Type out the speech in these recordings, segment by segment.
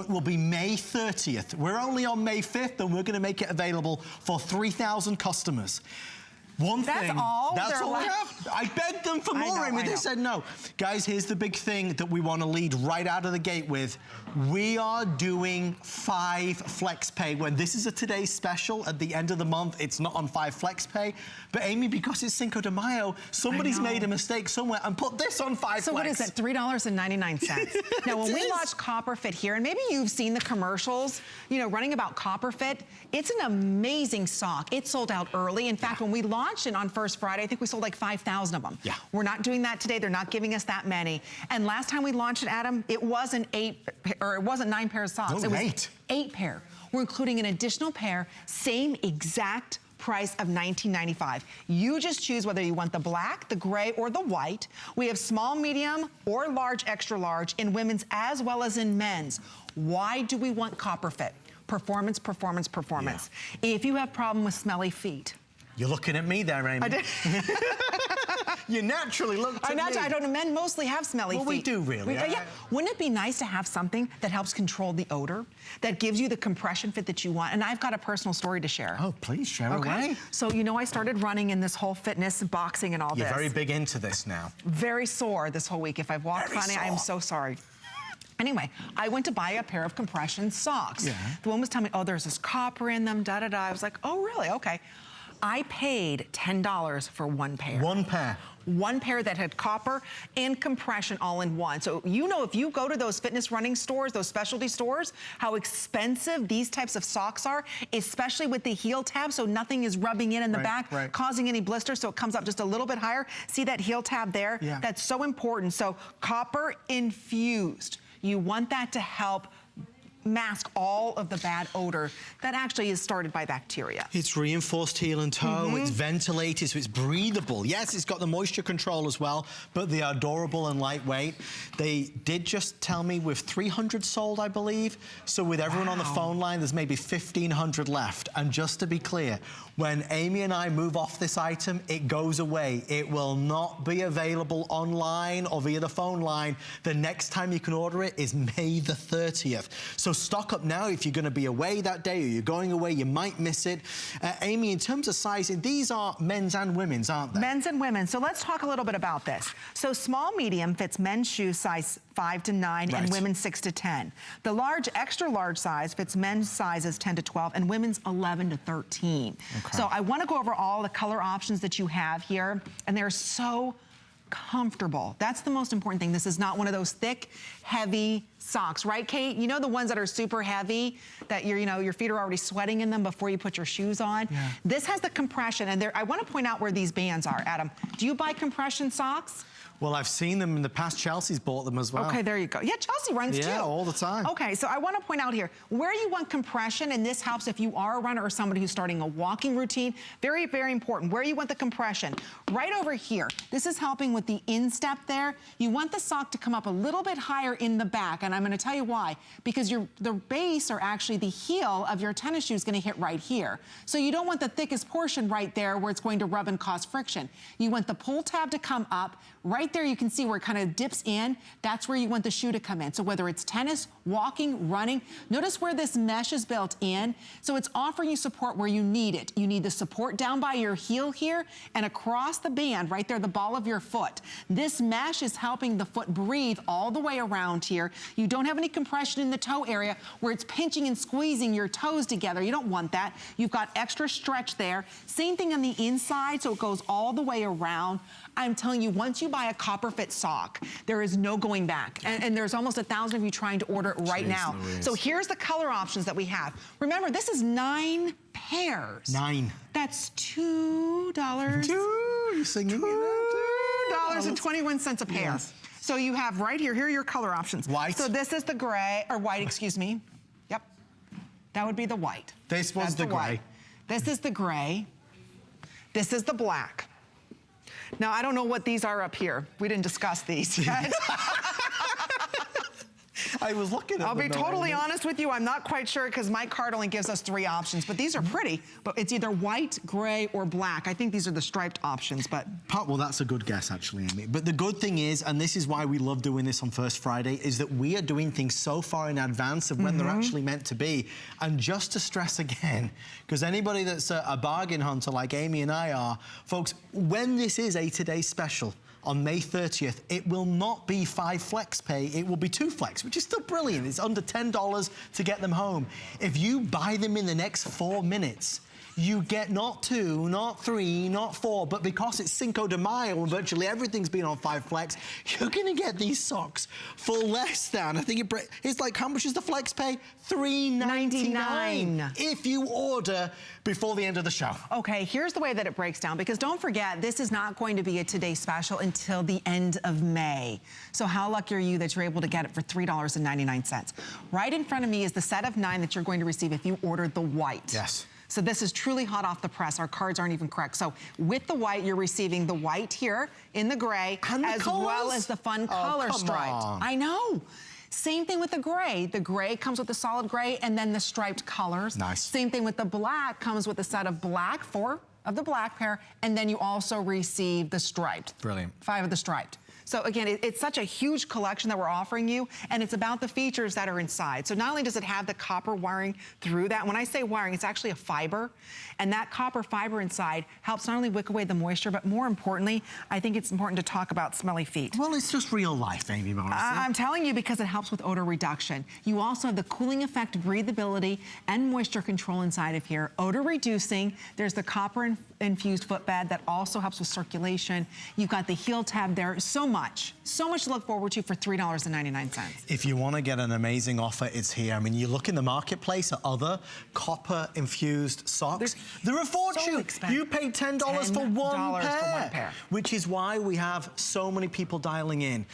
It will be May 30th. We're only on May 5th, and we're going to make it available for 3,000 customers. That's all I have. I begged them for more, Amy. They said no. Guys, here's the big thing that we want to lead right out of the gate with. We are doing 5 flex pay. When this is a today's special at the end of the month, it's not on 5 flex pay. But Amy, because it's Cinco de Mayo, somebody's made a mistake somewhere and put this on 5 flex. So what is it? $3.99. Now, when we launched Copper Fit here, and maybe you've seen the commercials, you know, running about Copper Fit, it's an amazing sock. It sold out early. In fact, when we launched it on First Friday, I think we sold like 5,000 of them. Yeah. We're not doing that today. They're not giving us that many. And last time we launched it, Adam, it wasn't 9 pairs of socks. It was 8 pair. We're including an additional pair, same exact price of $19.95. You just choose whether you want the black, the gray, or the white. We have small, medium, or large, extra large in women's as well as in men's. Why do we want Copper Fit? Performance, performance, performance. Yeah. If you have problem with smelly feet. You're looking at me there, Amy. I did. You naturally looked at me. I don't know, men mostly have smelly feet. Well, we do really. Yeah. Wouldn't it be nice to have something that helps control the odor, that gives you the compression fit that you want? And I've got a personal story to share. Oh, please share away. So, you know, I started running in this whole fitness, boxing and all this. You're very big into this now. Very sore this whole week. If I've walked funny, I am so sorry. Anyway, I went to buy a pair of compression socks. Yeah. The one was telling me, oh, there's this copper in them, da-da-da. I was like, oh, really? Okay. I paid $10 for 1 pair. 1 pair. 1 pair that had copper and compression all in one. So you know, if you go to those fitness running stores, those specialty stores, how expensive these types of socks are, especially with the heel tab, so nothing is rubbing in the back, causing any blisters, so it comes up just a little bit higher. See that heel tab there? Yeah. That's so important. So copper infused. You want that to help mask all of the bad odor that actually is started by bacteria. It's reinforced heel and toe, it's ventilated, so it's breathable. Yes, it's got the moisture control as well, but they are durable and lightweight. They did just tell me with 300 sold, I believe. So with everyone on the phone line, there's maybe 1,500 left. And just to be clear, when Amy and I move off this item, it goes away. It will not be available online or via the phone line. The next time you can order it is May the 30th. So stock up now if you're going to be away that day or you're going away, you might miss it. Amy, in terms of sizing, these are men's and women's, aren't they? Men's and women's. So let's talk a little bit about this. So small, medium fits men's shoes size 5 to 9 and women's 6 to 10. The large, extra large size fits men's sizes 10 to 12 and women's 11 to 13. Okay. So I want to go over all the color options that you have here, and they're so comfortable. That's the most important thing. This is not one of those thick, heavy socks, right, Kate? You know the ones that are super heavy, that your feet are already sweating in them before you put your shoes on? Yeah. This has the compression, and I want to point out where these bands are, Adam. Do you buy compression socks? Well, I've seen them in the past. Chelsea's bought them as well. Okay, there you go. Yeah, Chelsea runs too. Yeah, all the time. Okay, so I want to point out here, where you want compression, and this helps if you are a runner or somebody who's starting a walking routine, very, very important. Where you want the compression, right over here. This is helping with the instep there. You want the sock to come up a little bit higher in the back, and I'm going to tell you why. Because the base, or actually the heel of your tennis shoe, is going to hit right here. So you don't want the thickest portion right there where it's going to rub and cause friction. You want the pull tab to come up. Right there you can see where it kind of dips in. That's where you want the shoe to come in. So whether it's tennis, walking, running, notice where this mesh is built in. So it's offering you support where you need it. You need the support down by your heel here and across the band, right there, the ball of your foot. This mesh is helping the foot breathe all the way around here. You don't have any compression in the toe area where it's pinching and squeezing your toes together. You don't want that. You've got extra stretch there. Same thing on the inside, so it goes all the way around. I'm telling you, once you buy a Copper Fit sock, there is no going back. And there's almost 1,000 of you trying to order it right now. So here's the color options that we have. Remember, this is 9 pairs. 9. That's $2. You're singing $2.21 a pair. Yes. So you have right here, here are your color options. White. So this is the gray, or white, excuse me. Yep. That would be the white. This was the gray. This is the gray. This is the black. Now, I don't know what these are up here. We didn't discuss these yet. I was looking at I'll be totally honest with you, I'm not quite sure because my card only gives us 3 options, but these are pretty. But it's either white, gray, or black. I think these are the striped options, but... Well, that's a good guess, actually, Amy. But the good thing is, and this is why we love doing this on First Friday, is that we are doing things so far in advance of when they're actually meant to be. And just to stress again, because anybody that's a bargain hunter like Amy and I are, folks, when this is a Today Special, on May 30th, it will not be 5 flex pay, it will be 2 flex, which is still brilliant. It's under $10 to get them home. If you buy them in the next 4 minutes, you get not 2, not 3, not 4, but because it's Cinco de Mayo and virtually everything's been on 5 flex, you're gonna get these socks for less than, I think it's like, how much is the flex pay? $3.99 if you order before the end of the show. Okay, here's the way that it breaks down, because don't forget, this is not going to be a Today Special until the end of May. So how lucky are you that you're able to get it for $3.99? Right in front of me is the set of 9 that you're going to receive if you ordered the white. Yes. So this is truly hot off the press. Our cards aren't even correct. So with the white, you're receiving the white here in the gray, as well as the fun color striped. I know. Same thing with the gray. The gray comes with the solid gray and then the striped colors. Nice. Same thing with the black, comes with a set of black, 4 of the black pair, and then you also receive the striped. Brilliant. 5 of the striped. So again, it's such a huge collection that we're offering you, and it's about the features that are inside. So not only does it have the copper wiring through that, when I say wiring, it's actually a fiber, and that copper fiber inside helps not only wick away the moisture, but more importantly, I think it's important to talk about smelly feet. Well, it's just real life, Amy Morrison. I'm telling you, because it helps with odor reduction. You also have the cooling effect, breathability, and moisture control inside of here. Odor reducing. There's the copper infused footbed that also helps with circulation. You've got the heel tab there. So much to look forward to for $3.99. If you want to get an amazing offer, it's here. I mean, you look in the marketplace at other copper-infused socks. They're a fortune. So you pay $10 for one pair, which is why we have so many people dialing in.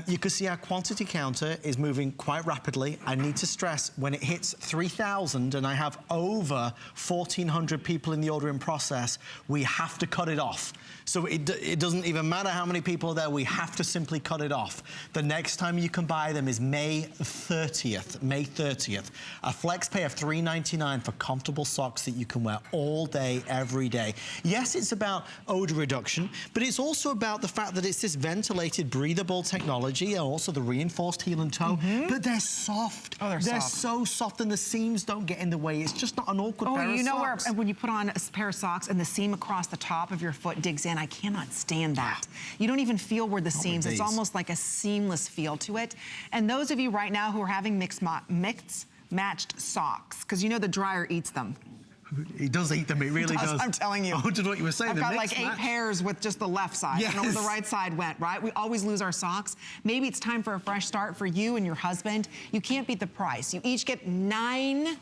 You can see our quantity counter is moving quite rapidly. I need to stress, when it hits 3,000 and I have over 1,400 people in the ordering process, we have to cut it off. So it doesn't even matter how many people are there, we have to simply cut it off. The next time you can buy them is May 30th. May 30th. A flex pay of $3.99 for comfortable socks that you can wear all day, every day. Yes, it's about odor reduction, but it's also about the fact that it's this ventilated, breathable technology, and also the reinforced heel and toe, but they're soft. Oh, they're so soft, and the seams don't get in the way. It's just not an awkward pair of socks. You know where, when you put on a pair of socks and the seam across the top of your foot digs in, I cannot stand that. You don't even feel where the seams, it's almost like a seamless feel to it. And those of you right now who are having matched socks, because you know the dryer eats them. He does eat them, he really does. I'm telling you. Oh, did what you were saying. I've got like 8 pairs with just the left side. Yes. I don't know where the right side went, right? We always lose our socks. Maybe it's time for a fresh start for you and your husband. You can't beat the price. You each get 9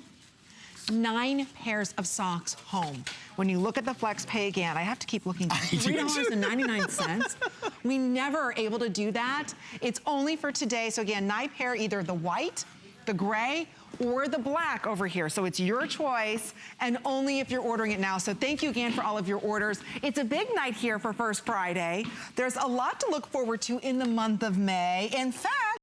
pairs of socks home. When you look at the flex pay again, I have to keep looking. $3.99. We never are able to do that. It's only for today. So again, 9 pair, either the white, the gray, or the black over here. So it's your choice, and only if you're ordering it now. So thank you again for all of your orders. It's a big night here for First Friday. There's a lot to look forward to in the month of May. In fact,